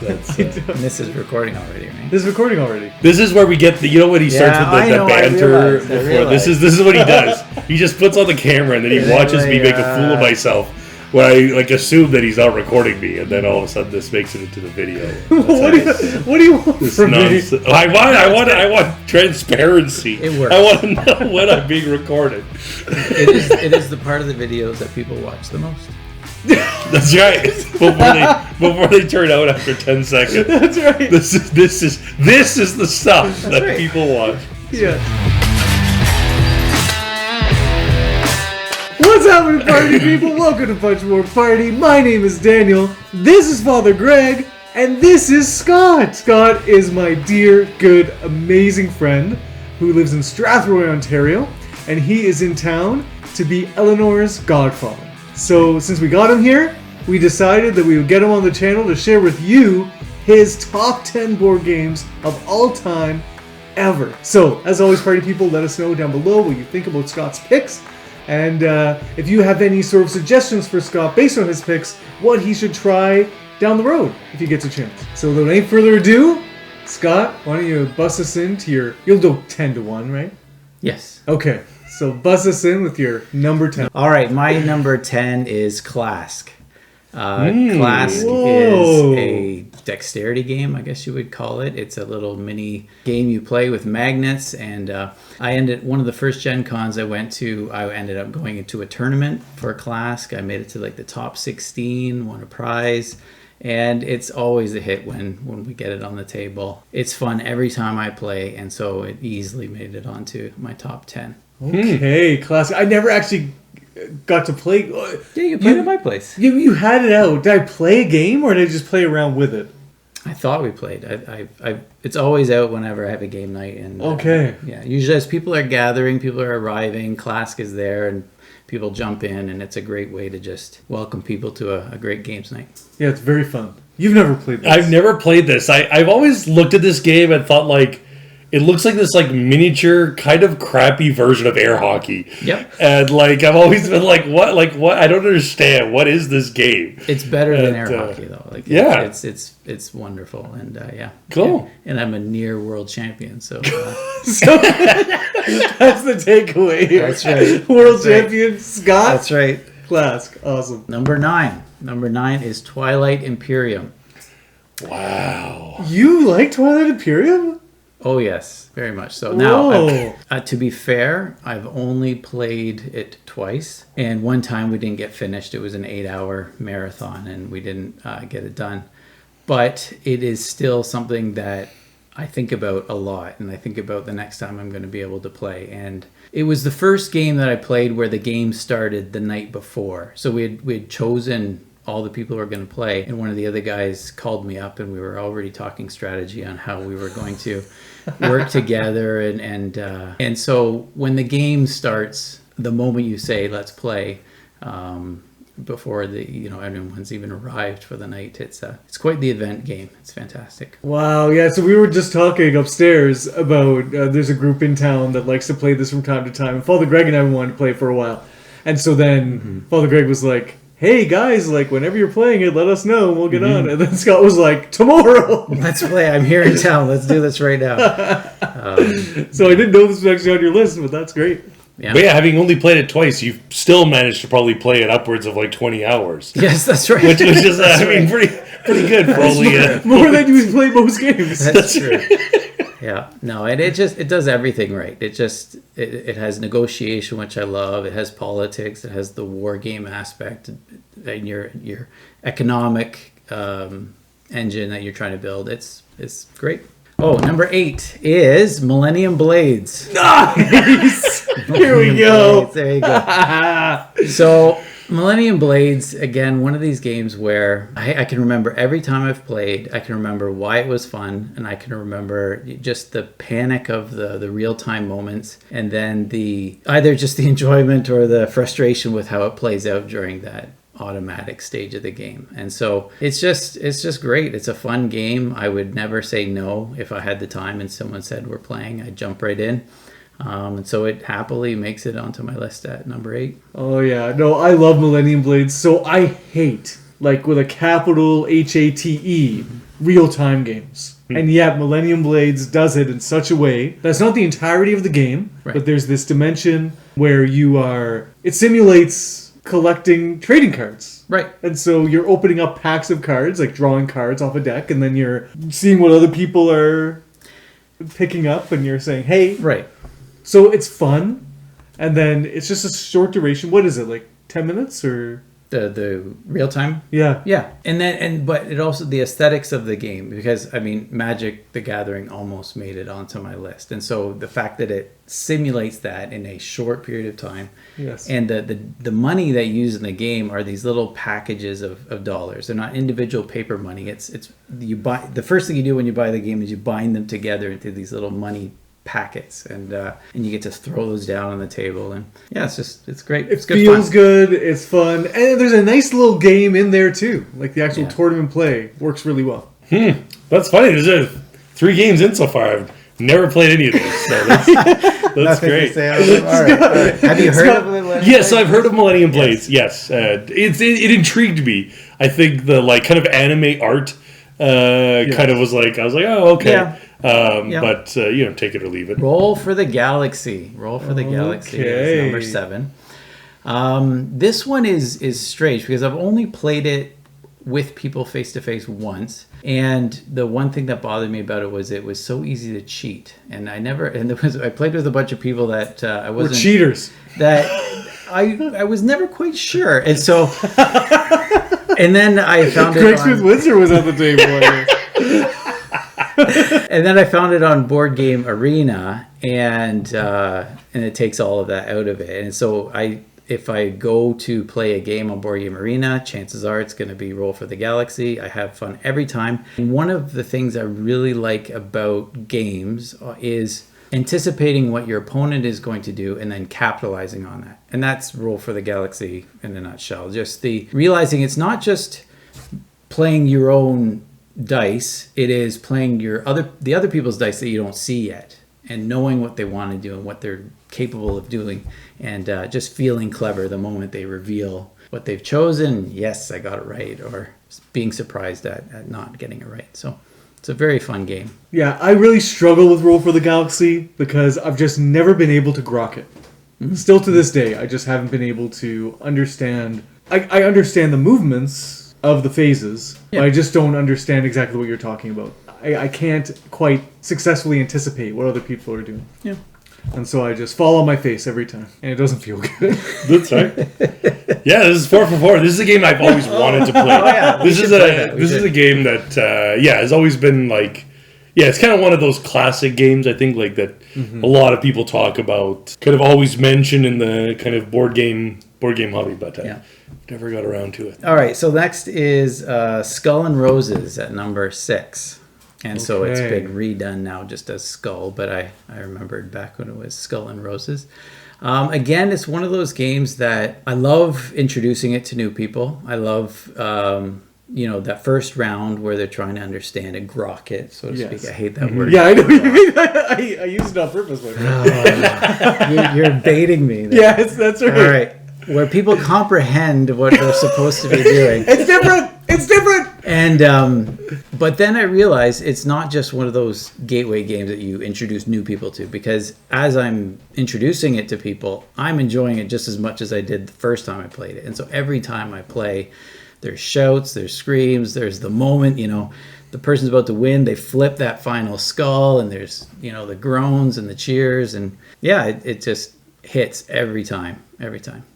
That's, And this is recording already, right? This is recording already. This is where we get the, when he starts with the banter. This is what he does. He just puts on the camera and then he watches me make a fool of myself. When I assume that he's not recording me, and then all of a sudden this makes it into the video. What do you want from me? I want transparency. It works. I want to know when I'm being recorded. It is the part of the videos that people watch the most. That's right. Before they turn out after 10 seconds. That's right. This is the stuff that people watch. Yeah. What's happening, party people? Welcome to Punch More Party. My name is Daniel. This is Father Greg, and this is Scott. Scott is my dear, good, amazing friend who lives in Strathroy, Ontario, and he is in town to be Eleanor's godfather. So, since we got him here, we decided that we would get him on the channel to share with you his top 10 board games of all time ever. So, as always, party people, let us know down below what you think about Scott's picks. And if you have any sort of suggestions for Scott based on his picks, what he should try down the road if he gets a chance. So without any further ado, Scott, why don't you bust us into you'll go 10-1, right? Yes. Okay, so bust us in with your number 10. All right, my number 10 is Clask. Clask Whoa. is a dexterity game, I guess you would call it. It's a little mini game you play with magnets, and one of the first Gen Cons I went to, I ended up going into a tournament for Clask. I made it to the top 16, won a prize, and it's always a hit when we get it on the table. It's fun every time I play, and so it easily made it onto my top 10. Okay, classic. I never actually got to play. Yeah, you played at my place. You had it out. Did I play a game or did I just play around with it? I thought we played. It's always out whenever I have a game night. And okay. Usually as people are gathering, people are arriving, Clask is there, and people jump in, and it's a great way to just welcome people to a great games night. Yeah, it's very fun. You've never played this. I've never played this. I've always looked at this game and thought it looks like this miniature kind of crappy version of air hockey. Yep. And I've always been what? I don't understand. What is this game? It's better than air hockey though. It's wonderful, and cool. And I'm a near world champion, so so that's the takeaway here. That's right. World champion Scott. That's right. Clask. Awesome. Number 9 is Twilight Imperium. Wow. You like Twilight Imperium? Oh yes, very much so. Now, to be fair, I've only played it twice, and one time we didn't get finished. It was an 8-hour marathon, and we didn't get it done. But it is still something that I think about a lot, and I think about the next time I'm going to be able to play. And it was the first game that I played where the game started the night before. So we had chosen all the people who were going to play, and one of the other guys called me up, and we were already talking strategy on how we were going to work together, and so when the game starts, the moment you say let's play, before everyone's even arrived for the night, it's quite the event game. It's fantastic. Wow. Yeah, so we were just talking upstairs about there's a group in town that likes to play this from time to time, and Father Greg and I wanted to play for a while, and so then Father Greg was like, hey guys, whenever you're playing it, let us know and we'll get on. And then Scott was like, tomorrow! Let's play. I'm here in town. Let's do this right now. So I didn't know this was actually on your list, but that's great. Yeah. But having only played it twice, you've still managed to probably play it upwards of 20 hours. Yes, that's right. Which is, pretty good for only... more than you play most games. That's true. Yeah, no, and it does everything right. It has negotiation, which I love. It has politics. It has the war game aspect, and your economic engine that you're trying to build. It's great. Oh, number 8 is Millennium Blades. Nice. Here we go. Blades. There you go. So Millennium Blades, again, one of these games where I can remember every time I've played, I can remember why it was fun, and I can remember just the panic of the real-time moments, and then either just the enjoyment or the frustration with how it plays out during that automatic stage of the game. And so it's just great. It's a fun game. I would never say no if I had the time and someone said we're playing. I'd jump right in. And so it happily makes it onto my list at number 8. Oh yeah, no, I love Millennium Blades. So I hate, with a capital HATE, real-time games. And yet Millennium Blades does it in such a way that's not the entirety of the game, but there's this dimension where it simulates collecting trading cards. Right. And so you're opening up packs of cards, like drawing cards off a deck, and then you're seeing what other people are picking up, and you're saying, hey. Right. So it's fun, and then it's just a short duration. What is it, like 10 minutes or... The real time? Yeah. Yeah. But it also, the aesthetics of the game, because I mean, Magic the Gathering almost made it onto my list. And so the fact that it simulates that in a short period of time. Yes. And the money that you use in the game are these little packages of dollars. They're not individual paper money. It's you buy, the first thing you do when you buy the game is you bind them together into these little money packets, and you get to throw those down on the table, and yeah, it's great. It feels good. It's fun, and there's a nice little game in there too. Like the actual tournament play works really well. That's funny. There's 3 games in so far. I've never played any of these, so that's great. All right. Have you heard of Millennium Blades? Yes, I've heard of Millennium Blades. Yes, it intrigued me. I think the kind of anime art kind of was like, I was like, oh, okay. Yeah. But take it or leave it. Roll for the Galaxy. Galaxy is number 7. This one is strange because I've only played it with people face to face once, and the one thing that bothered me about it was so easy to cheat, and I played with a bunch of people that I wasn't... We're cheaters. That I was never quite sure, and so and then I found Greg Smith-Windsor was at the table. And then I found it on Board Game Arena, and it takes all of that out of it. And so if I go to play a game on Board Game Arena, chances are it's going to be Roll for the Galaxy. I have fun every time. And one of the things I really like about games is anticipating what your opponent is going to do and then capitalizing on that. And that's Roll for the Galaxy in a nutshell. Just the realizing it's not just playing your own dice, it is playing the other people's dice that you don't see yet, and knowing what they want to do and what they're capable of doing, and just feeling clever the moment they reveal what they've chosen. Yes, I got it right, or being surprised at not getting it right. So it's a very fun game. Yeah, I really struggle with Roll for the Galaxy because I've just never been able to grok it. Still to this day, I just haven't been able to understand. I understand the movements of the phases, but I just don't understand exactly what you're talking about. I can't quite successfully anticipate what other people are doing. Yeah. And so I just fall on my face every time, and it doesn't feel good. That's right. Yeah, this is 4 for 4. This is a game I've always wanted to play. This is a game that has always been like, it's kind of one of those classic games, I think, like that a lot of people talk about, kind of always mentioned in the kind of board game hobby, but never got around to it. All right, so next is Skull and Roses at number 6. And so it's been redone now just as Skull, but I remembered back when it was Skull and Roses. Again, it's one of those games that I love introducing it to new people. I love, that first round where they're trying to understand and grok it, so to speak. I hate that word. Yeah, I know what you mean. I used it on purpose. You're baiting me there. Yes, that's right. All right. Where people comprehend what they're supposed to be doing. It's different. And but then I realized it's not just one of those gateway games that you introduce new people to, because as I'm introducing it to people, I'm enjoying it just as much as I did the first time I played it. And so every time I play, there's shouts, there's screams, there's the moment, the person's about to win, they flip that final skull, and there's, the groans and the cheers, and it just hits every time.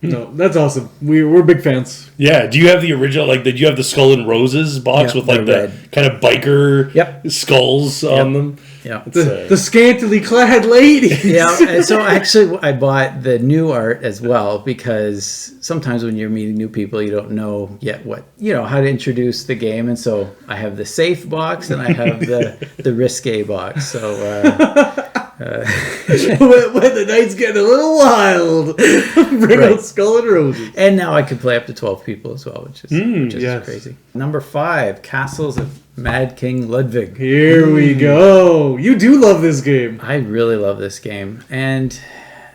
No, that's awesome. We're big fans. Yeah. Do you have the original? Did you have the Skull and Roses box with the kind of biker skulls on them? Yeah. The scantily clad lady. Yeah. And so actually, I bought the new art as well, because sometimes when you're meeting new people, you don't know yet how to introduce the game, and so I have the safe box and I have the risque box. So. When the night's getting a little wild, bring out Skull and Roses. And now I can play up to 12 people as well, which is crazy. Number 5, Castles of Mad King Ludwig. Here we go. You do love this game. I really love this game. And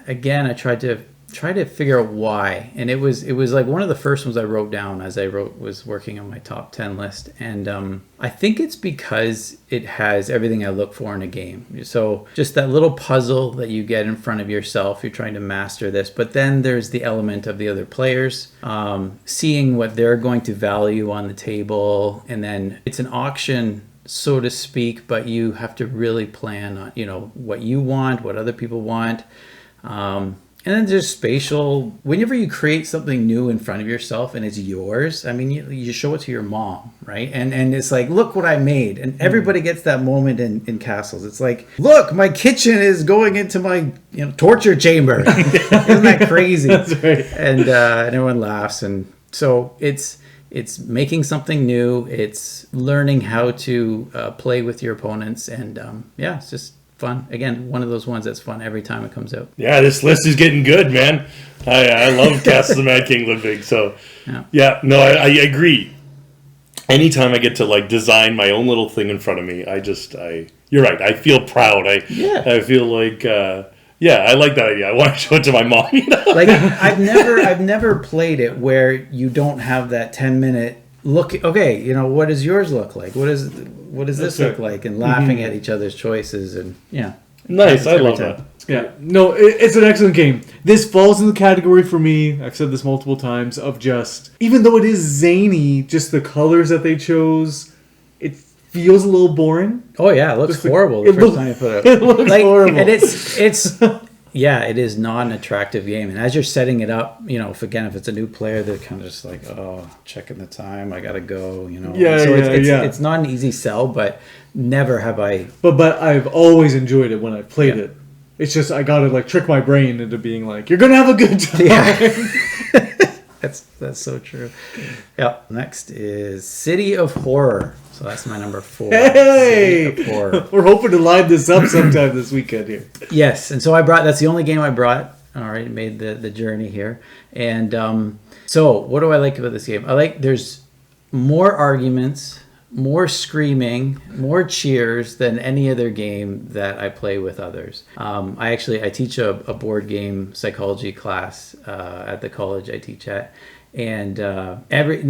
again, I tried to try to figure out why. And it was like one of the first ones I wrote down as I was working on my top 10 list. And I think it's because it has everything I look for in a game. So just that little puzzle that you get in front of yourself, you're trying to master this. But then there's the element of the other players, seeing what they're going to value on the table. And then it's an auction, so to speak, but you have to really plan on, what you want, what other people want. And then there's spatial. Whenever you create something new in front of yourself and it's yours, I mean, you show it to your mom, right? And it's like, look what I made. And everybody gets that moment in Castles. It's like, look, my kitchen is going into my torture chamber. Isn't that crazy? That's right. And everyone laughs. And so it's making something new. It's learning how to play with your opponents. And it's just fun. Again, one of those ones that's fun every time it comes out. Yeah, this list is getting good, man. I love Castles of Mad King Ludwig. So, I agree. Anytime I get to design my own little thing in front of me, you're right. I feel proud. I feel like, I like that idea. I want to show it to my mom. Like I've never played it where you don't have that 10-minute look. Okay, what does yours look like? What does this look like? And laughing at each other's choices and nice. I love that. Yeah, no, it's an excellent game. This falls in the category for me, I've said this multiple times, of just, even though it is zany, just the colors that they chose, it feels a little boring. Oh yeah, it looks horrible the first time you put it. It looks horrible. And it's it is not an attractive game. And as you're setting it up, if it's a new player, they're kind of just like, oh, checking the time, I gotta go, it's not an easy sell, but never have I. But I've always enjoyed it when I played it. It's just I gotta trick my brain into being like, you're gonna have a good time. Yeah. That's so true. Yeah. Next is City of Horror. So that's my number 4. Hey! City of Horror. We're hoping to line this up sometime this weekend here. Yes, and so that's the only game I brought. All right, made the journey here. And so what do I like about this game? There's more arguments, more screaming, more cheers than any other game that I play with others. I teach a board game psychology class at the college I teach at. And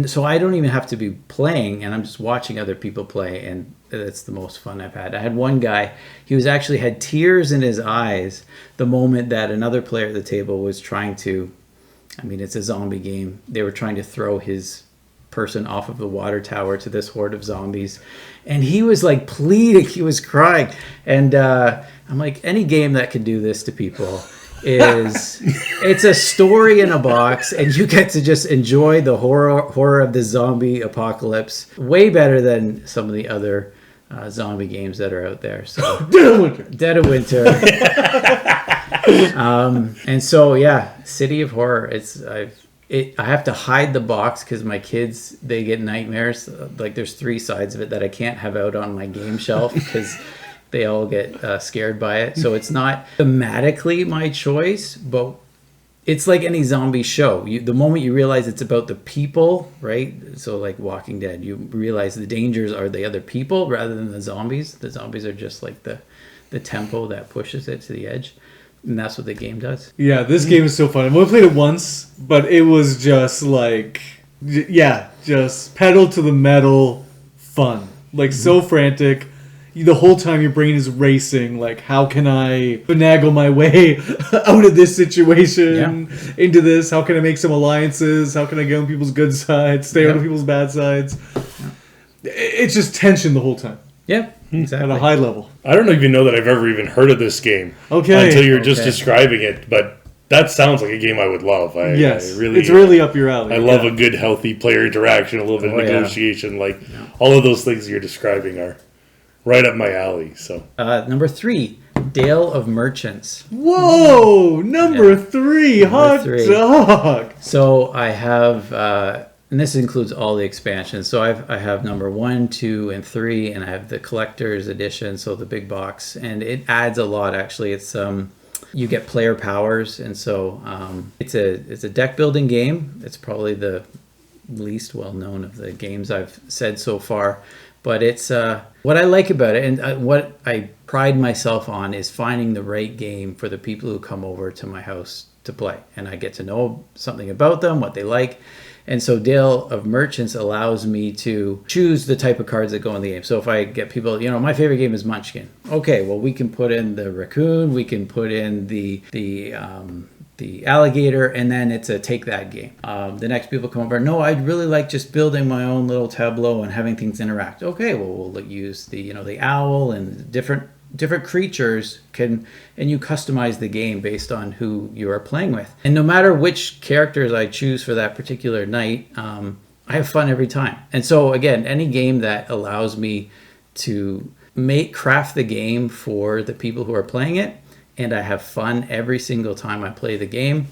so I don't even have to be playing, and I'm just watching other people play, and that's the most fun I've had. I had one guy, he was actually had tears in his eyes the moment that another player at the table was trying to, it's a zombie game. They were trying to throw his person off of the water tower to this horde of zombies, and he was pleading, he was crying, and I'm like, any game that can do this to people it's a story in a box, and you get to just enjoy the horror of the zombie apocalypse way better than some of the other zombie games that are out there. So Dead of Winter. And so City of Horror. I have to hide the box because my kids, they get nightmares. There's 3 sides of it that I can't have out on my game shelf because they all get scared by it. So it's not thematically my choice, but it's like any zombie show. The moment you realize it's about the people, right? So like Walking Dead, you realize the dangers are the other people rather than the zombies. The zombies are just like the tempo that pushes it to the edge. And that's what the game does. Yeah, this game is so fun. I've only played it once, but it was just just pedal to the metal fun. So frantic. The whole time your brain is racing, how can I finagle my way out of this situation into this? How can I make some alliances? How can I get on people's good sides, stay on people's bad sides? It's just tension the whole time. Yeah, exactly. At a high level. I don't even know that I've ever even heard of this game. Okay. Until you're just describing it, but that sounds like a game I would love. It's really up your alley. I love a good, healthy player interaction, a little bit of negotiation. All of those things you're describing are right up my alley. So number 3, Dale of Merchants. Whoa, number 3, hot dog. So I have, and this includes all the expansions. So I have number 1, 2, and 3, and I have the collector's edition, so the big box, and it adds a lot. Actually, it's you get player powers, and so it's a deck building game. It's probably the least well known of the games I've said so far. But it's what I like about it, and what I pride myself on, is finding the right game for the people who come over to my house to play, and I get to know something about them, what they like. And so Dale of Merchants allows me to choose the type of cards that go in the game. So if I get people, my favorite game is Munchkin. Okay, well, we can put in the raccoon, we can put in the alligator, and then it's a take that game. The next people come over, no, I'd really like just building my own little tableau and having things interact. Okay, well, we'll use the owl and different creatures and you customize the game based on who you are playing with. And no matter which characters I choose for that particular night, I have fun every time. And so again, any game that allows me to craft the game for the people who are playing it, and I have fun every single time I play the game,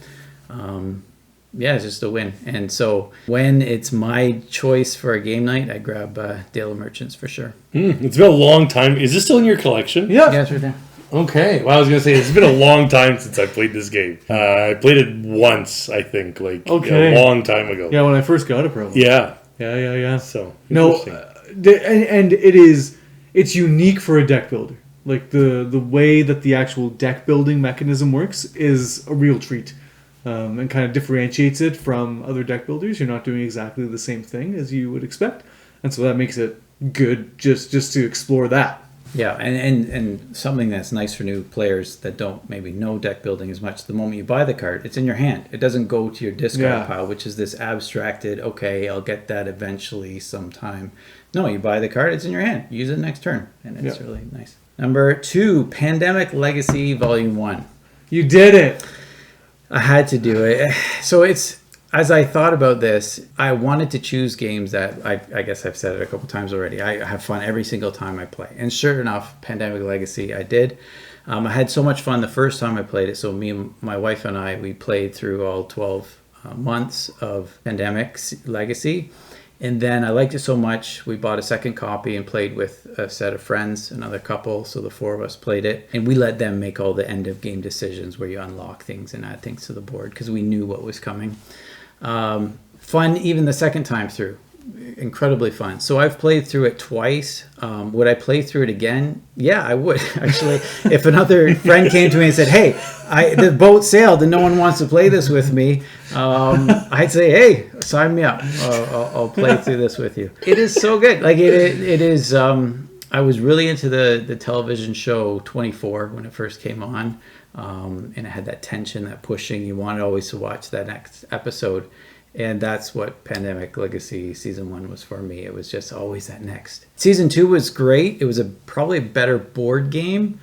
it's just a win. And so when it's my choice for a game night, I grab Dale of Merchants for sure. It's been a long time. Is this still in your collection? Yeah, it's right there. Okay. Well, I was going to say, it's been a long time since I played this game. I played it once, I think, a long time ago. Yeah, when I first got it, probably. Yeah. Yeah. So, no, and it's unique for a deck builder. Like, the way that the actual deck building mechanism works is a real treat. And kind of differentiates it from other deck builders. You're not doing exactly the same thing as you would expect. And so that makes it good just to explore that. Yeah, and something that's nice for new players that don't maybe know deck building as much, the moment you buy the card, it's in your hand. It doesn't go to your discard pile, which is this abstracted, okay, I'll get that eventually sometime. No, you buy the card, it's in your hand. Use it next turn, and it's really nice. Number 2, Pandemic Legacy Volume 1. You did it! I had to do it. So as I thought about this, I wanted to choose games that I guess I've said it a couple times already. I have fun every single time I play. And sure enough, Pandemic Legacy, I did. I had so much fun the first time I played it. So me and my wife and I, we played through all 12 months of Pandemic Legacy. And then I liked it so much, we bought a second copy and played with a set of friends, another couple, so the 4 of us played it. And we let them make all the end-of-game decisions where you unlock things and add things to the board because we knew what was coming. Fun even the second time through. Incredibly fun. So I've played through it twice. Would I play through it again? Yeah, I would. Actually, if another friend came to me and said, hey, the boat sailed and no one wants to play this with me, I'd say, hey, sign me up. I'll play through this with you. It is so good. Like it is. I was really into the television show 24 when it first came on. And it had that tension, that pushing. You wanted always to watch that next episode. And that's what Pandemic Legacy Season 1 was for me. It was just always that next. Season 2 was great. It was probably a better board game,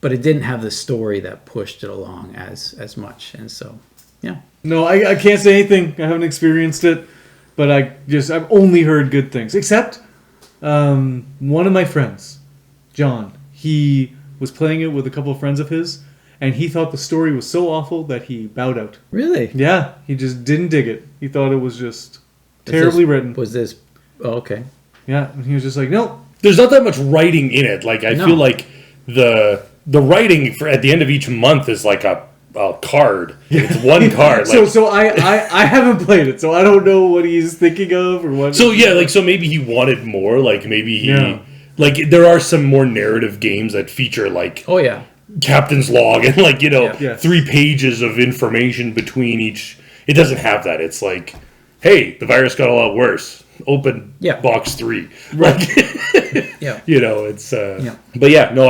but it didn't have the story that pushed it along as much. And so, yeah. No, I can't say anything. I haven't experienced it, but I've only heard good things. Except one of my friends, John, he was playing it with a couple of friends of his, and he thought the story was so awful that he bowed out. Really? Yeah, he just didn't dig it. He thought it was just terribly written. Was this... Oh, okay. Yeah, and he was just like, nope. There's not that much writing in it. Like, I feel like the writing at the end of each month is like a card. It's one card. Like, so I haven't played it, so I don't know what he's thinking of or what. So yeah, so maybe he wanted more. Like maybe he like there are some more narrative games that feature like captain's log and 3 pages of information between each. It doesn't have that. It's like, hey, the virus got a lot worse. Open box 3. Right. It's but yeah, no,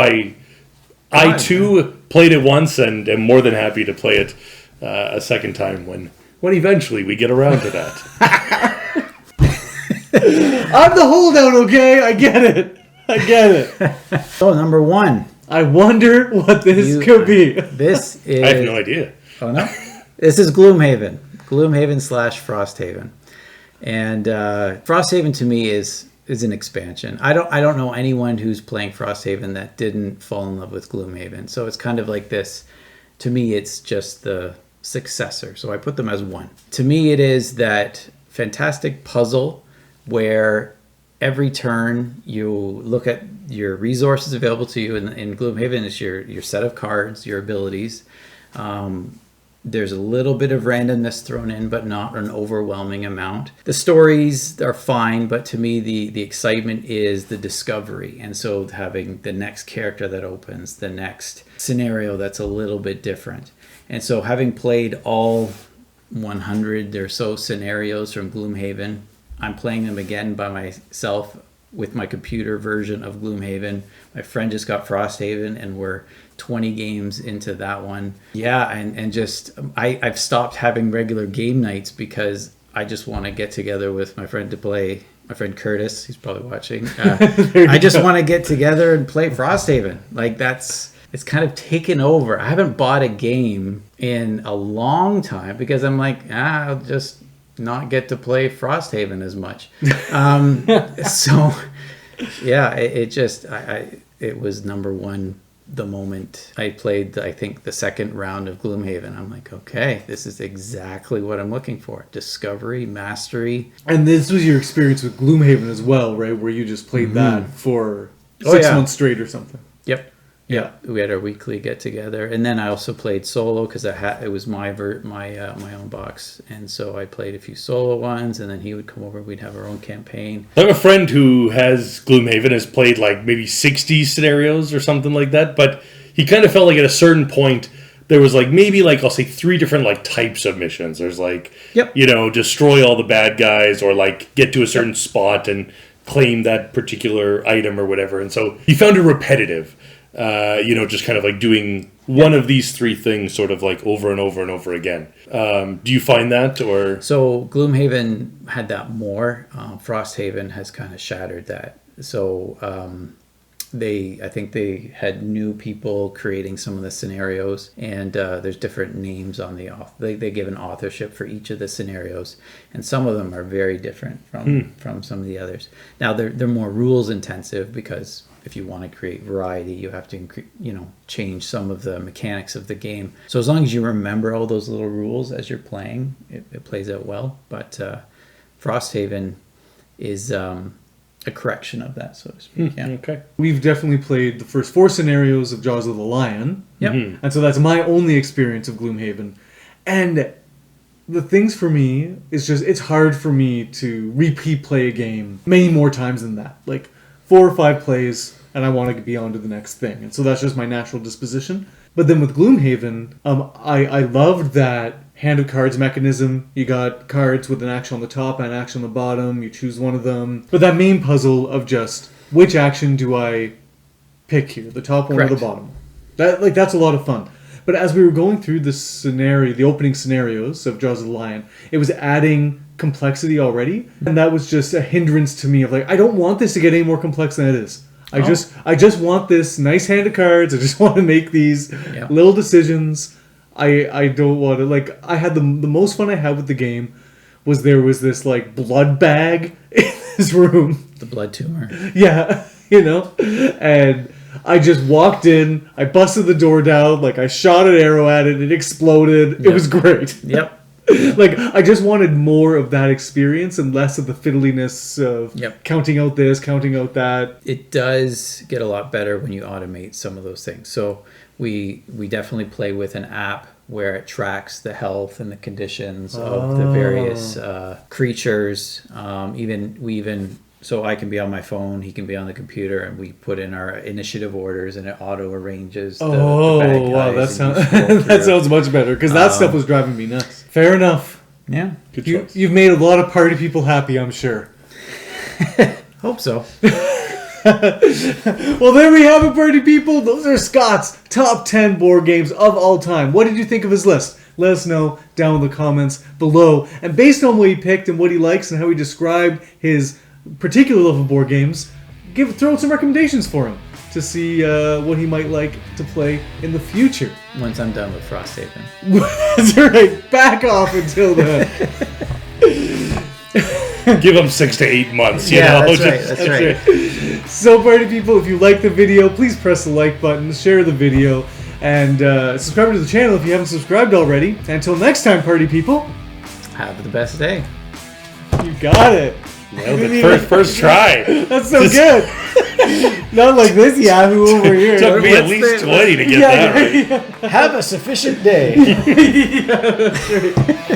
I too played it once and am more than happy to play it a second time when eventually we get around to that. I'm the holdout, okay? I get it. So, number 1. I wonder what this could be. This is... I have no idea. Oh, no? This is Gloomhaven. Gloomhaven / Frosthaven. And Frosthaven to me is an expansion. I don't know anyone who's playing Frosthaven that didn't fall in love with Gloomhaven. So it's kind of like this. To me, it's just the successor. So I put them as 1. To me, it is that fantastic puzzle where every turn you look at your resources available to you. In Gloomhaven, it's your set of cards, your abilities. There's a little bit of randomness thrown in, but not an overwhelming amount. The stories are fine, but to me, the excitement is the discovery. And so having the next character that opens, the next scenario that's a little bit different. And so having played all 100 or so scenarios from Gloomhaven, I'm playing them again by myself with my computer version of Gloomhaven. My friend just got Frosthaven, and we're 20 games into that one. Yeah, and just I've stopped having regular game nights because I just want to get together with my friend to play. My friend Curtis, he's probably watching. I just want to get together and play Frosthaven. Like it's kind of taken over. I haven't bought a game in a long time because I'm like, I'll just not get to play Frosthaven as much. So yeah, it was number one the moment I played, I think, the second round of Gloomhaven. I'm like, okay, this is exactly what I'm looking for. Discovery, mastery. And this was your experience with Gloomhaven as well, right? Where you just played that for 6 months straight or something. Yep. Yeah, we had our weekly get together, and then I also played solo because it was my own box, and so I played a few solo ones, and then he would come over. We'd have our own campaign. I have a friend who has Gloomhaven, has played like maybe 60 scenarios or something like that, but he kind of felt like at a certain point there was like maybe like I'll say 3 different like types of missions. There's like destroy all the bad guys, or like get to a certain spot and claim that particular item or whatever, and so he found it repetitive. Just kind of like doing one of these 3 things sort of like over and over and over again. Do you find that, or? So Gloomhaven had that more. Frosthaven has kind of shattered that. So I think they had new people creating some of the scenarios, and there's different names on they give an authorship for each of the scenarios, and some of them are very different from some of the others. Now they're more rules intensive because if you want to create variety, you have to change some of the mechanics of the game. So as long as you remember all those little rules as you're playing, it plays out well. But Frosthaven is a correction of that, so to speak. Yeah. Okay. We've definitely played the first 4 scenarios of Jaws of the Lion. Yep. And so that's my only experience of Gloomhaven. And the things for me is just, it's hard for me to repeat play a game many more times than that. Like 4 or 5 plays, and I want to be on to the next thing. And so that's just my natural disposition. But then with Gloomhaven, I loved that hand of cards mechanism. You got cards with an action on the top and an action on the bottom. You choose one of them. But that main puzzle of just, which action do I pick here? The top one or the bottom? That's a lot of fun. But as we were going through the opening scenarios of Jaws of the Lion, it was adding complexity already, and that was just a hindrance to me of like, I don't want this to get any more complex than it is. I just want this nice hand of cards. I just want to make these little decisions. I don't want to, like, I had the most fun I had with the game was there was this like blood bag in this room. The blood tumor. Yeah, and I just walked in, I busted the door down, like I shot an arrow at it, it exploded. Yep. It was great. Yep. Like, I just wanted more of that experience and less of the fiddliness of counting out this, counting out that. It does get a lot better when you automate some of those things. So we definitely play with an app where it tracks the health and the conditions of the various creatures. So I can be on my phone, he can be on the computer, and we put in our initiative orders, and it auto arranges the bad guys. Wow, that sounds much better, because that stuff was driving me nuts. Fair enough. Yeah. Good choice. You've made a lot of party people happy, I'm sure. Hope so. Well, there we have it, party people. Those are Scott's top 10 board games of all time. What did you think of his list? Let us know down in the comments below. And based on what he picked and what he likes and how he described his particular love of board games, throw out some recommendations for him to see what he might like to play in the future. Once I'm done with Frosthaven. That's right. Back off until then. Give him 6 to 8 months. That's right. So, party people, if you like the video, please press the like button, share the video, and subscribe to the channel if you haven't subscribed already. Until next time, party people. Have the best day. You got it. Nailed it. First try. That's so good. Not like this Yahoo over here. Took me at least 20 to get that right. Have a sufficient day. Yeah, that's right.